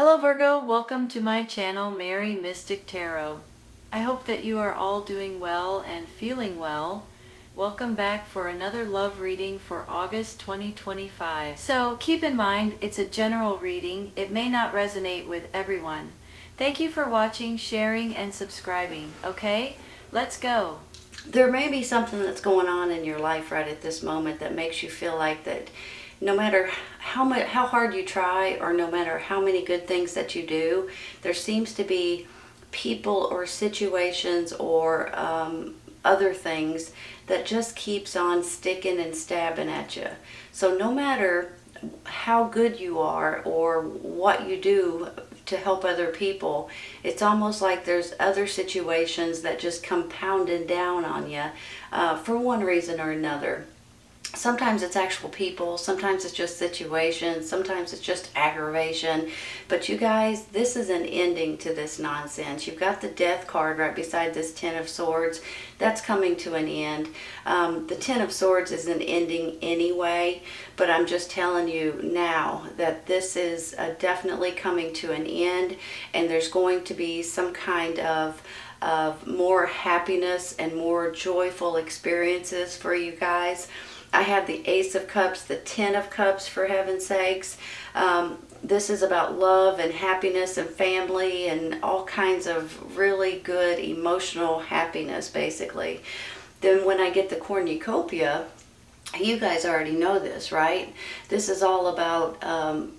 Hello Virgo, welcome to my channel, Mary Mystic Tarot. I hope that you are all doing well and feeling well. Welcome back for another love reading for August 2025. So keep in mind, it's a general reading. It may not resonate with everyone. Thank you for watching, sharing, and subscribing. Okay, let's go. There may be something that's going on in your life right at this moment that makes you feel like that no matter how hard you try, or no matter how many good things that you do, there seems to be people or situations or other things that just keeps on sticking and stabbing at you. So no matter how good you are or what you do to help other people, it's almost like there's other situations that just come pounding down on you for one reason or another. Sometimes it's actual people, sometimes it's just situations, sometimes it's just aggravation. But you guys, this is an ending to this nonsense. You've got the Death card right beside this Ten of Swords. That's coming to an end. The Ten of Swords is an ending anyway, but I'm just telling you now that this is definitely coming to an end, and there's going to be some kind of more happiness and more joyful experiences for you guys. I have the Ace of Cups, the Ten of Cups, for heaven's sakes. This is about love and happiness and family and all kinds of really good emotional happiness, basically. Then when I get the Cornucopia, you guys already know this, right? This is all about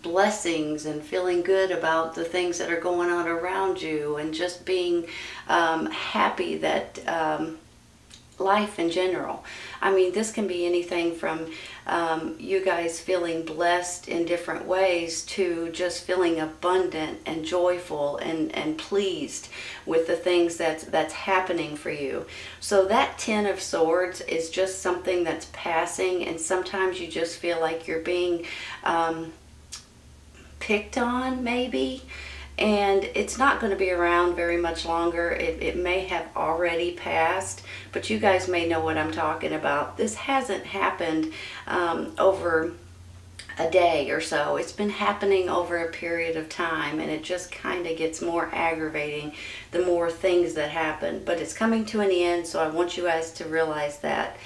blessings and feeling good about the things that are going on around you, and just being happy that life in general. I mean, this can be anything from you guys feeling blessed in different ways to just feeling abundant and joyful and pleased with the things that's happening for you. So that Ten of Swords is just something that's passing, and sometimes you just feel like you're being picked on, maybe. And it's not going to be around very much longer. It may have already passed, but you guys may know what I'm talking about. This hasn't happened over a day or so. It's been happening over a period of time, and it just kind of gets more aggravating the more things that happen. But it's coming to an end, so I want you guys to realize that.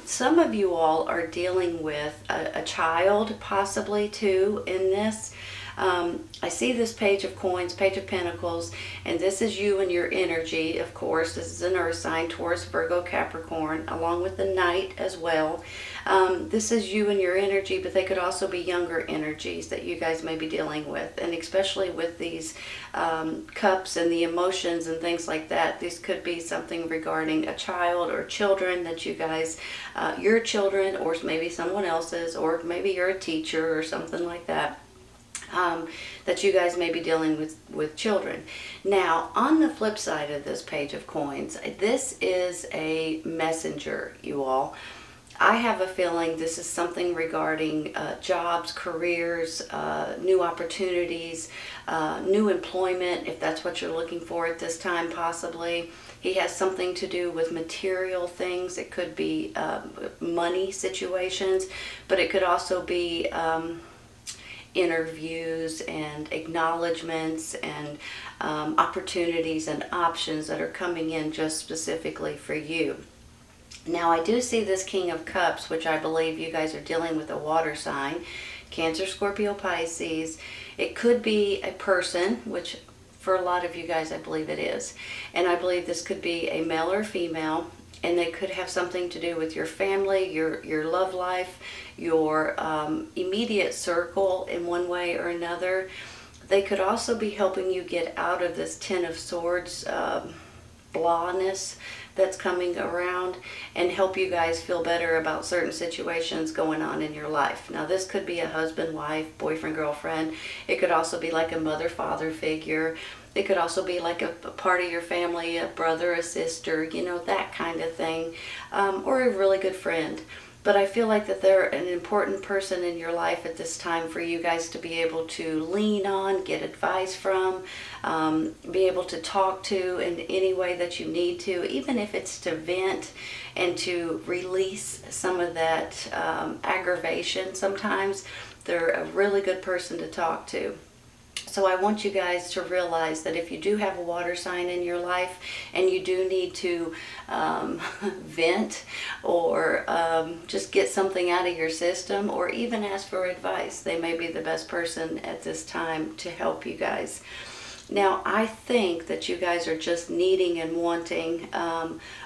Some of you all are dealing with a child, possibly too, in this. I see this Page of Coins, Page of Pentacles, and this is you and your energy, of course. This is an earth sign, Taurus, Virgo, Capricorn, along with the Knight as well. This is you and your energy, but they could also be younger energies that you guys may be dealing with. And especially with these cups and the emotions and things like that, this could be something regarding a child or children that you guys, your children, or maybe someone else's, or maybe you're a teacher or something like that. That you guys may be dealing with children. Now, on the flip side of this Page of Coins, this is a messenger, you all. I have a feeling this is something regarding jobs, careers, new opportunities, new employment, if that's what you're looking for at this time, possibly. He has something to do with material things. It could be money situations, but it could also be interviews and acknowledgments and opportunities and options that are coming in just specifically for you. Now, I do see this King of Cups, which I believe you guys are dealing with a water sign, Cancer, Scorpio, Pisces. It could be a person, which for a lot of you guys I believe it is. And I believe this could be a male or female, and they could have something to do with your family, your love life, your immediate circle in one way or another. They could also be helping you get out of this Ten of Swords blahness that's coming around, and help you guys feel better about certain situations going on in your life. Now, this could be a husband, wife, boyfriend, girlfriend. It could also be like a mother, father figure. It could also be like a part of your family, a brother, a sister, you know, that kind of thing, or a really good friend. But I feel like that they're an important person in your life at this time for you guys to be able to lean on, get advice from, be able to talk to in any way that you need to, even if it's to vent and to release some of that aggravation. Sometimes they're a really good person to talk to. So I want you guys to realize that if you do have a water sign in your life and you do need to vent or just get something out of your system or even ask for advice, they may be the best person at this time to help you guys. Now, I think that you guys are just needing and wanting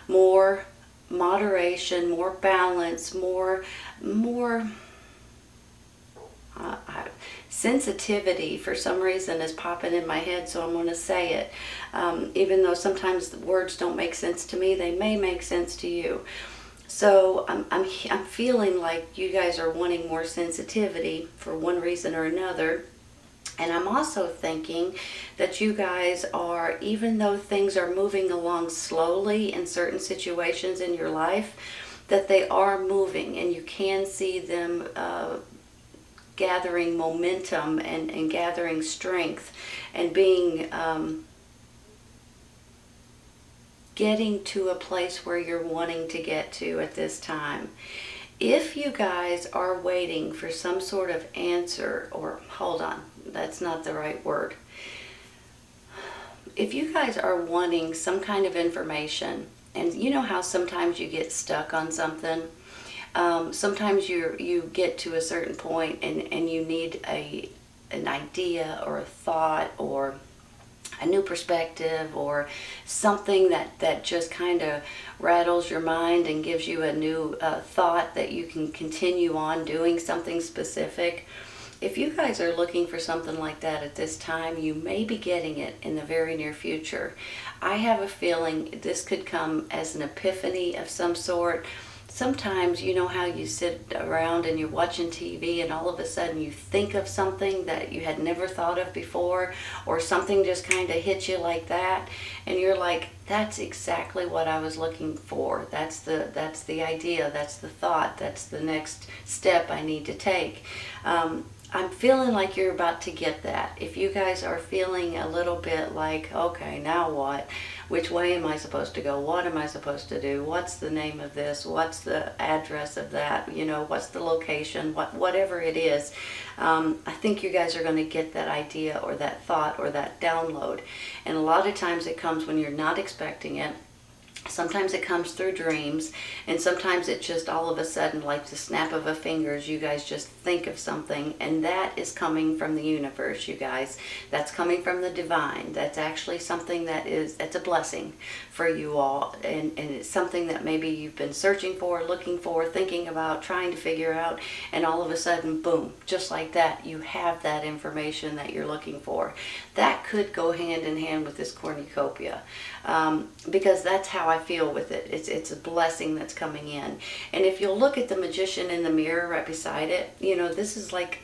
more moderation, more balance, more sensitivity for some reason is popping in my head, so I'm going to say it. Even though sometimes the words don't make sense to me, they may make sense to you. So I'm feeling like you guys are wanting more sensitivity for one reason or another. And I'm also thinking that you guys are, even though things are moving along slowly in certain situations in your life, that they are moving and you can see them gathering momentum and gathering strength and being getting to a place where you're wanting to get to at this time. If you guys are waiting for some sort of answer, or hold on, that's not the right word. If you guys are wanting some kind of information, and you know how sometimes you get stuck on something, sometimes you get to a certain point and you need an idea or a thought or a new perspective or something that just kind of rattles your mind and gives you a new thought that you can continue on doing something specific. If you guys are looking for something like that at this time, you may be getting it in the very near future. I have a feeling this could come as an epiphany of some sort. Sometimes, you know how you sit around and you're watching TV and all of a sudden you think of something that you had never thought of before, or something just kind of hits you like that and you're like, that's exactly what I was looking for. That's the idea, that's the thought, that's the next step I need to take. I'm feeling like you're about to get that. If you guys are feeling a little bit like, okay, now what? Which way am I supposed to go? What am I supposed to do? What's the name of this? What's the address of that? You know, what's the location? Whatever it is, I think you guys are going to get that idea or that thought or that download. And a lot of times it comes when you're not expecting it. Sometimes it comes through dreams, and sometimes it just all of a sudden, like the snap of a fingers, you guys just think of something, and that is coming from the universe, you guys. That's coming from the divine. That's actually something that's a blessing for you all, and it's something that maybe you've been searching for, looking for, thinking about, trying to figure out, and all of a sudden, boom, just like that, you have that information that you're looking for. That could go hand in hand with this cornucopia, because that's how I feel with it. It's a blessing that's coming in. And if you'll look at the magician in the mirror right beside it, you know, this is like,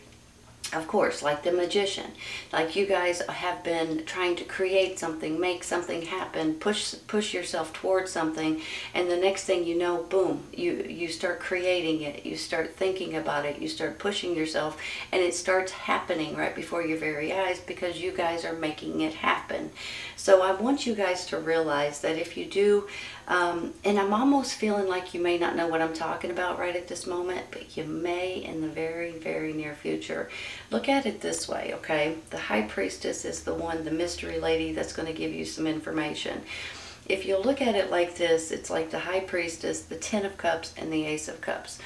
of course, like the magician. Like you guys have been trying to create something, make something happen, push yourself towards something, and the next thing you know, boom, you start creating it, you start thinking about it, you start pushing yourself, and it starts happening right before your very eyes because you guys are making it happen. So I want you guys to realize that if you do, and I'm almost feeling like you may not know what I'm talking about right at this moment, but you may in the very, very near future. Look at it this way, okay? The High Priestess is the one, the mystery lady that's going to give you some information. If you look at it like this, it's like the High Priestess, the Ten of Cups, and the Ace of Cups.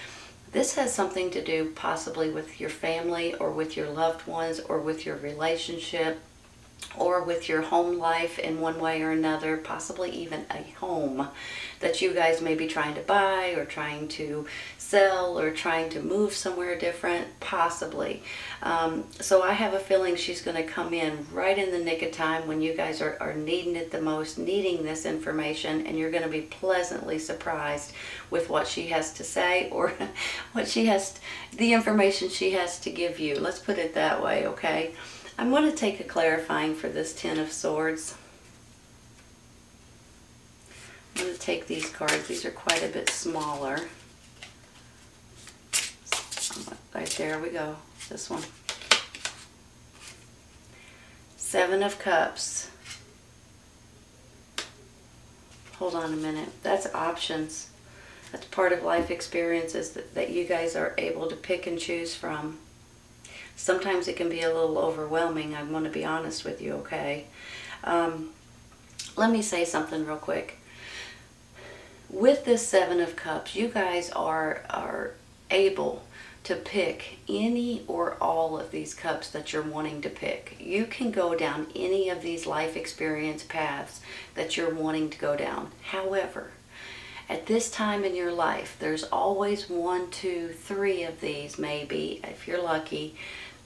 This has something to do possibly with your family or with your loved ones or with your relationship or with your home life in one way or another, possibly even a home that you guys may be trying to buy or trying to sell or trying to move somewhere different, possibly. So I have a feeling she's going to come in right in the nick of time when you guys are needing it the most, needing this information, and you're going to be pleasantly surprised with what she has to say or the information she has to give you. Let's put it that way, okay? I'm going to take a clarifying for this Ten of Swords. I'm going to take these cards. These are quite a bit smaller. Right there we go. This one. Seven of Cups. Hold on a minute. That's options. That's part of life experiences that you guys are able to pick and choose from. Sometimes it can be a little overwhelming. I'm going to be honest with you, okay? Let me say something real quick. With this Seven of Cups, you guys are able to pick any or all of these cups that you're wanting to pick. You can go down any of these life experience paths that you're wanting to go down. However, at this time in your life, there's always 1, 2, 3 of these, maybe, if you're lucky,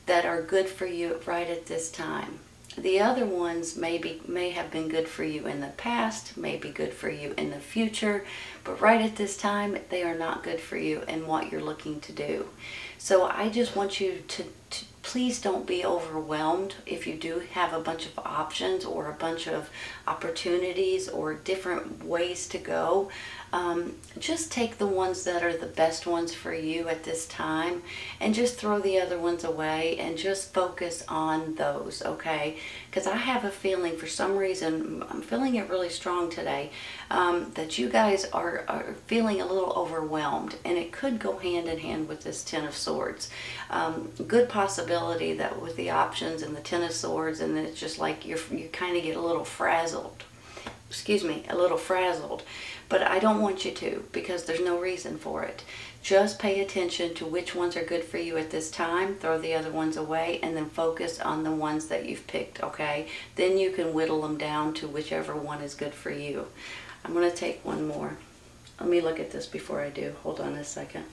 that are good for you right at this time. The other ones may have been good for you in the past, may be good for you in the future, but right at this time, they are not good for you and what you're looking to do. So I just want you to please don't be overwhelmed if you do have a bunch of options or a bunch of opportunities or different ways to go. Just take the ones that are the best ones for you at this time and just throw the other ones away and just focus on those, okay? Because I have a feeling, for some reason, I'm feeling it really strong today, that you guys are feeling a little overwhelmed, and it could go hand in hand with this Ten of Swords. Good possibility that with the options and the Ten of Swords, and then it's just like you kind of get a little frazzled. Excuse me, a little frazzled. But I don't want you to, because there's no reason for it. Just pay attention to which ones are good for you at this time, throw the other ones away, and then focus on the ones that you've picked, okay? Then you can whittle them down to whichever one is good for you. I'm going to take one more. Let me look at this before I do. Hold on a second.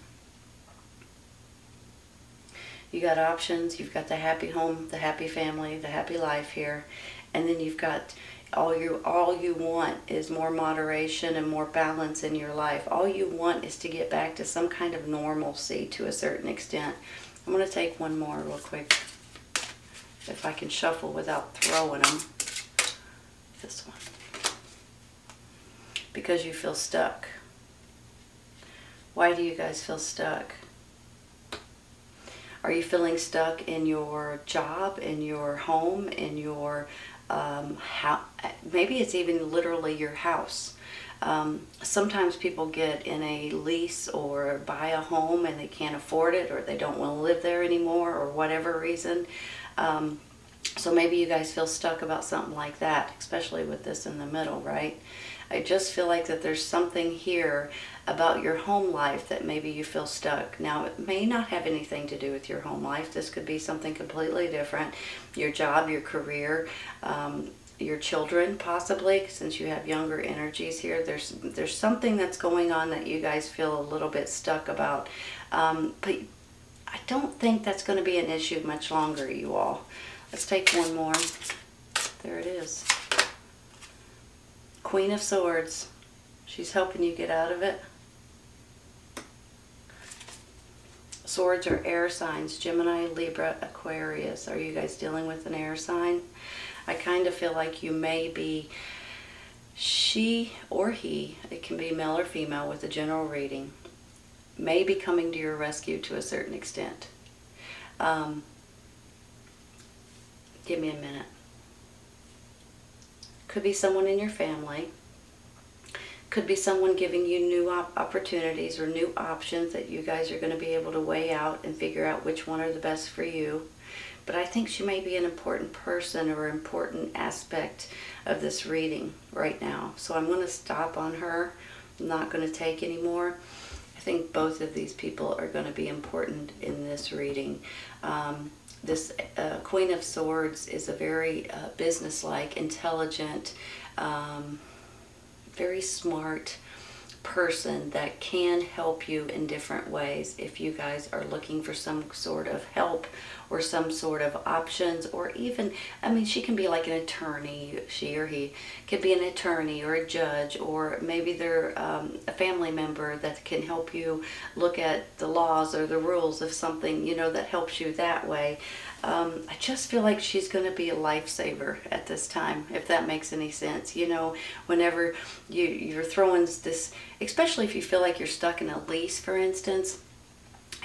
You got options. You've got the happy home, the happy family, the happy life here. And then you've got all you want is more moderation and more balance in your life. All you want is to get back to some kind of normalcy to a certain extent. I'm going to take one more real quick, if I can shuffle without throwing them. This one. Because you feel stuck. Why do you guys feel stuck? Are you feeling stuck in your job, in your home, in your maybe it's even literally your house. Sometimes people get in a lease or buy a home and they can't afford it, or they don't want to live there anymore, or whatever reason. So maybe you guys feel stuck about something like that, especially with this in the middle, right? I just feel like that there's something here about your home life that maybe you feel stuck. Now, it may not have anything to do with your home life. This could be something completely different. Your job, your career, your children, possibly, since you have younger energies here. There's something that's going on that you guys feel a little bit stuck about. But I don't think that's going to be an issue much longer, you all. Let's take one more. There it is. Queen of Swords. She's helping you get out of it. Swords are air signs. Gemini, Libra, Aquarius. Are you guys dealing with an air sign? I kind of feel like you may be, she or he, it can be male or female with a general reading, may be coming to your rescue to a certain extent. Give me a minute. Could be someone in your family. Could be someone giving you new opportunities or new options that you guys are going to be able to weigh out and figure out which one are the best for you. But I think she may be an important person or important aspect of this reading right now. So I'm going to stop on her. I'm not going to take any more. I think both of these people are going to be important in this reading. This Queen of Swords is a very businesslike, intelligent, very smart person that can help you in different ways if you guys are looking for some sort of help or some sort of options, or even, I mean, she can be like an attorney, she or he could be an attorney or a judge, or maybe they're a family member that can help you look at the laws or the rules of something, you know, that helps you that way. I just feel like she's going to be a lifesaver at this time, if that makes any sense. You know, whenever you're throwing this, especially if you feel like you're stuck in a lease, for instance,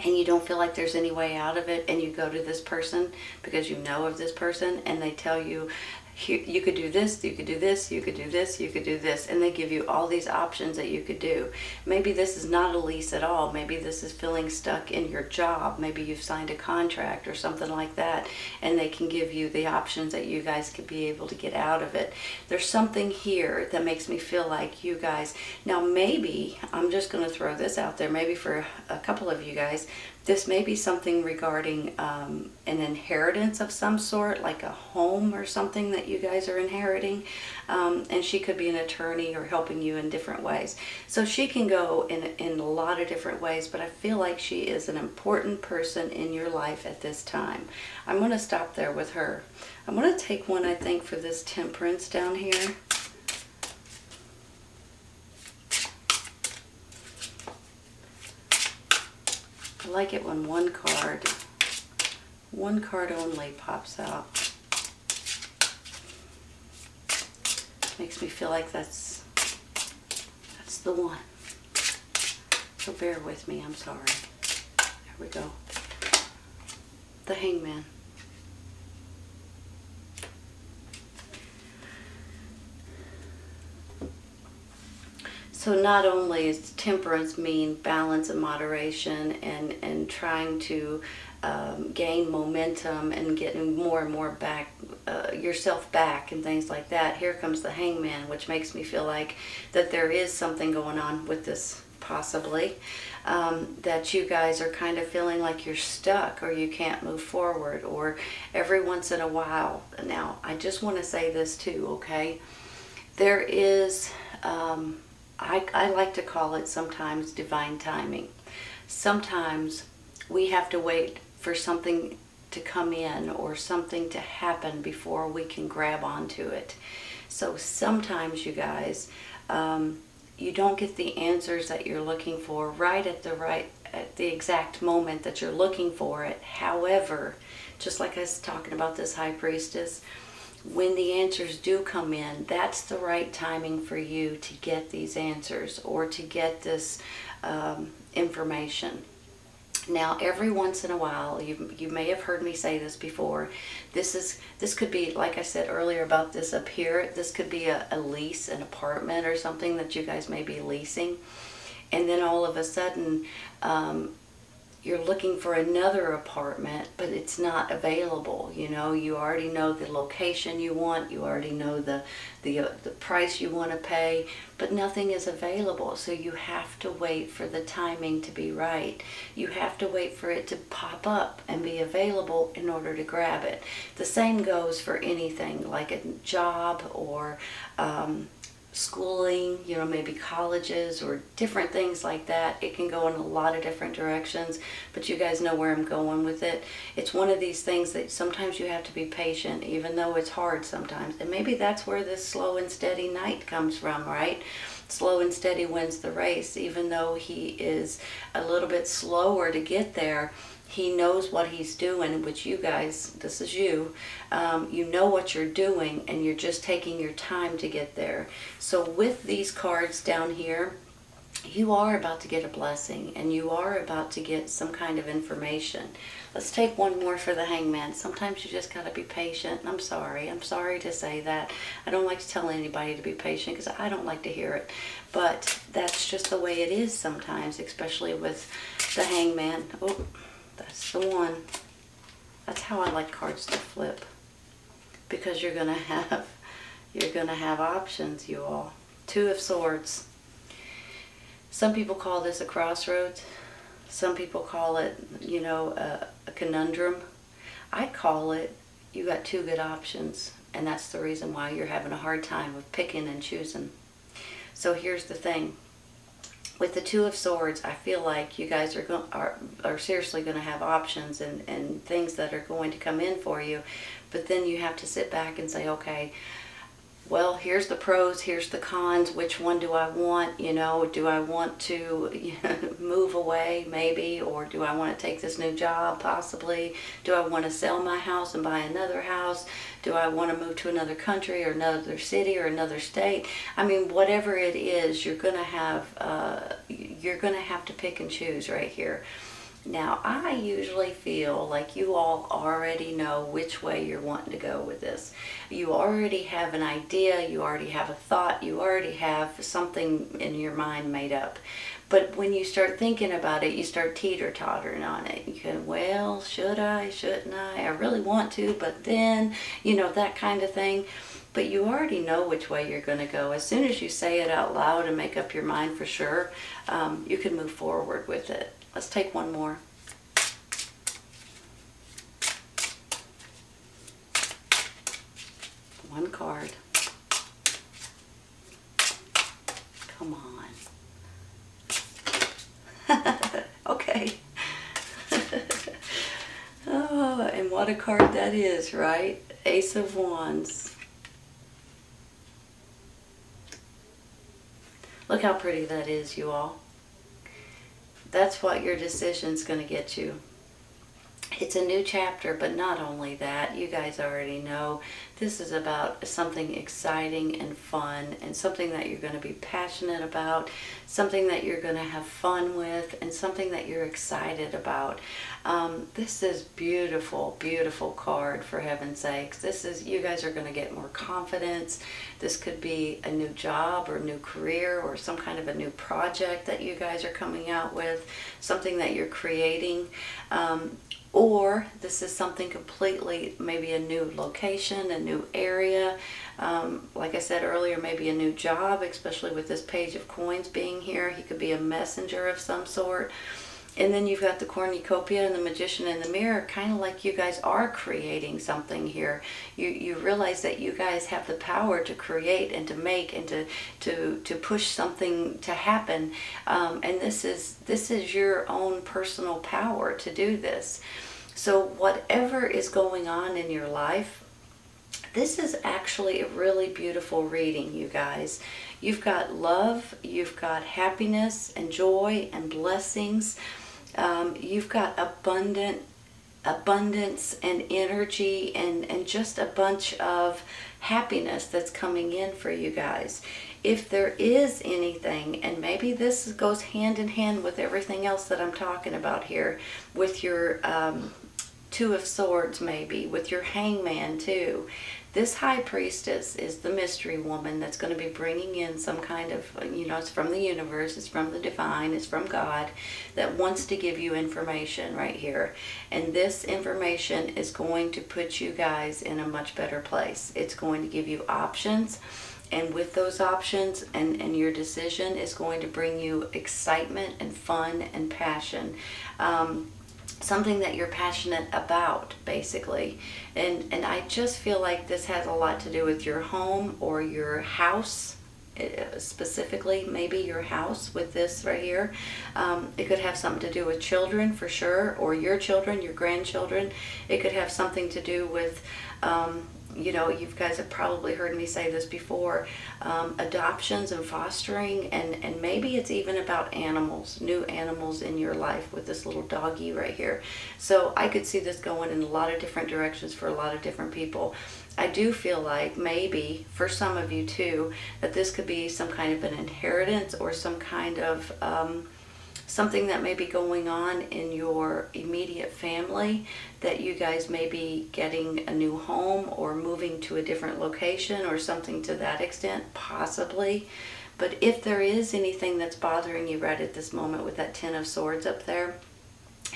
and you don't feel like there's any way out of it, and you go to this person because you know of this person, and they tell you, here, you could do this, you could do this, you could do this, you could do this, and they give you all these options that you could do. Maybe this is not a lease at all. Maybe this is feeling stuck in your job. Maybe you've signed a contract or something like that, and they can give you the options that you guys could be able to get out of it. There's something here that makes me feel like you guys, now maybe, I'm just going to throw this out there, maybe for a couple of you guys, this may be something regarding an inheritance of some sort, like a home or something that you guys are inheriting. And she could be an attorney or helping you in different ways. So she can go in a lot of different ways, but I feel like she is an important person in your life at this time. I'm going to stop there with her. I'm going to take one, I think, for this Temperance down here. I like it when one card only pops out. Makes me feel like that's the one. So bear with me, I'm sorry. There we go. The Hangman. So not only is temperance mean balance and moderation and trying to gain momentum and getting more and more back, yourself back and things like that, here comes the Hangman, which makes me feel like that there is something going on with this possibly, that you guys are kind of feeling like you're stuck or you can't move forward, or every once in a while. Now, I just want to say this too, okay? There is... I like to call it sometimes divine timing. Sometimes we have to wait for something to come in or something to happen before we can grab onto it. So sometimes, you guys, you don't get the answers that you're looking for at the exact moment that you're looking for it. However, just like I was talking about this High Priestess, when the answers do come in, that's the right timing for you to get these answers or to get this information. Now, every once in a while, you may have heard me say this before, this could be, like I said earlier about this up here, this could be a lease, an apartment or something that you guys may be leasing. And then all of a sudden, you're looking for another apartment, but it's not available. You know, you already know the location you want, you already know the price you want to pay, but nothing is available. So you have to wait for the timing to be right. You have to wait for it to pop up and be available in order to grab it. The same goes for anything like a job or schooling, you know, maybe colleges or different things like that. It can go in a lot of different directions, but you guys know where I'm going with it. It's one of these things that sometimes you have to be patient, even though it's hard sometimes. And maybe that's where this slow and steady knight comes from, right? Slow and steady wins the race. Even though he is a little bit slower to get there, he knows what he's doing, which you guys, this is you, you know what you're doing, and you're just taking your time to get there. So with these cards down here, you are about to get a blessing, and you are about to get some kind of information. Let's take one more for the Hangman. Sometimes you just got to be patient. I'm sorry to say that. I don't like to tell anybody to be patient because I don't like to hear it. But that's just the way it is sometimes, especially with the Hangman. Oh, that's the one. That's how I like cards to flip, because you're gonna have options, you all. Two of Swords. Some people call this a crossroads. Some people call it, you know, a conundrum. I call it, you got two good options, and that's the reason why you're having a hard time with picking and choosing. So here's the thing. With the Two of Swords, I feel like you guys are seriously going to have options and things that are going to come in for you. But then you have to sit back and say, okay, well, here's the pros, here's the cons. Which one do I want? You know, do I want to move away maybe? Or do I want to take this new job possibly? Do I want to sell my house and buy another house? Do I want to move to another country or another city or another state? I mean, whatever it is, you're going to have to pick and choose right here. Now, I usually feel like you all already know which way you're wanting to go with this. You already have an idea, you already have a thought, you already have something in your mind made up. But when you start thinking about it, you start teeter-tottering on it. You can, well, should I, shouldn't I really want to, but then, that kind of thing. But you already know which way you're going to go. As soon as you say it out loud and make up your mind for sure, you can move forward with it. Let's take one more. One card. Come on. Okay. Oh, and what a card that is, right? Ace of Wands. Look how pretty that is, you all. That's what your decision's going to get you. It's a new chapter, but not only that, you guys already know this is about something exciting and fun, and something that you're going to be passionate about, something that you're going to have fun with, and something that you're excited about. This is beautiful, beautiful card, for heaven's sakes. You guys are going to get more confidence. This could be a new job or new career or some kind of a new project that you guys are coming out with, something that you're creating. Or this is something completely, maybe a new location, a new area. Like I said earlier, maybe a new job, especially with this Page of Coins being here. He could be a messenger of some sort. And then you've got the cornucopia and the Magician in the Mirror, kind of like you guys are creating something here. You realize that you guys have the power to create and to make and to push something to happen. And this is your own personal power to do this. So whatever is going on in your life, this is actually a really beautiful reading, you guys. You've got love, you've got happiness and joy and blessings. You've got abundance and energy and just a bunch of happiness that's coming in for you guys. If there is anything, and maybe this goes hand in hand with everything else that I'm talking about here, with your Two of Swords, maybe with your Hangman too. This High Priestess is the mystery woman that's going to be bringing in some kind of, it's from the universe, it's from the divine, it's from God, that wants to give you information right here. And this information is going to put you guys in a much better place. It's going to give you options. And with those options and your decision is going to bring you excitement and fun and passion. Something that you're passionate about, basically. And I just feel like this has a lot to do with your home or your house, specifically maybe your house with this right here. It could have something to do with children for sure, or your children, your grandchildren. It could have something to do with you guys have probably heard me say this before, adoptions and fostering, and maybe it's even about animals, new animals in your life with this little doggy right here. So I could see this going in a lot of different directions for a lot of different people. I do feel like maybe for some of you too, that this could be some kind of an inheritance or some kind of something that may be going on in your immediate family, that you guys may be getting a new home or moving to a different location or something to that extent, possibly. But if there is anything that's bothering you right at this moment with that Ten of Swords up there,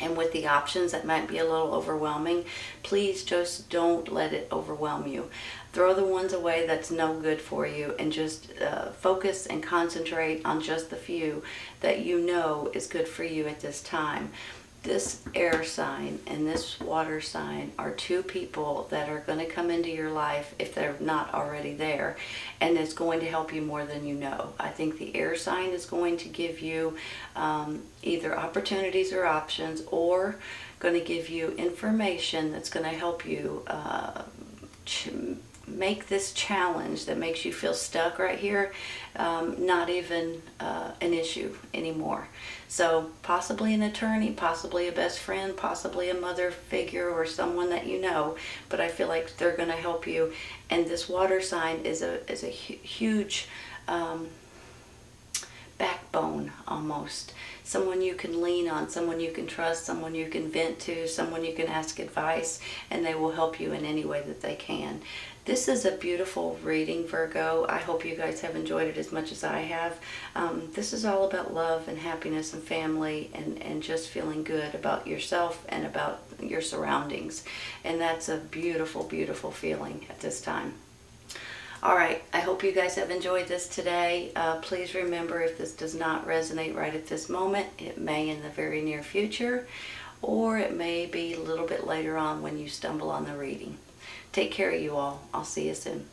and with the options that might be a little overwhelming, please just don't let it overwhelm you. Throw the ones away that's no good for you, and just focus and concentrate on just the few that you know is good for you at this time. This air sign and this water sign are two people that are going to come into your life if they're not already there, and it's going to help you more than you know. I think the air sign is going to give you either opportunities or options, or going to give you information that's going to help you make this challenge that makes you feel stuck right here not even an issue anymore. So possibly an attorney, possibly a best friend, possibly a mother figure or someone that you know, but I feel like they're going to help you. And this water sign is a huge backbone almost. Someone you can lean on, someone you can trust, someone you can vent to, someone you can ask advice, and they will help you in any way that they can. This is a beautiful reading, Virgo. I hope you guys have enjoyed it as much as I have. This is all about love and happiness and family and just feeling good about yourself and about your surroundings. And that's a beautiful, beautiful feeling at this time. All right, I hope you guys have enjoyed this today. Please remember, if this does not resonate right at this moment, it may in the very near future, or it may be a little bit later on when you stumble on the reading. Take care of you all. I'll see you soon.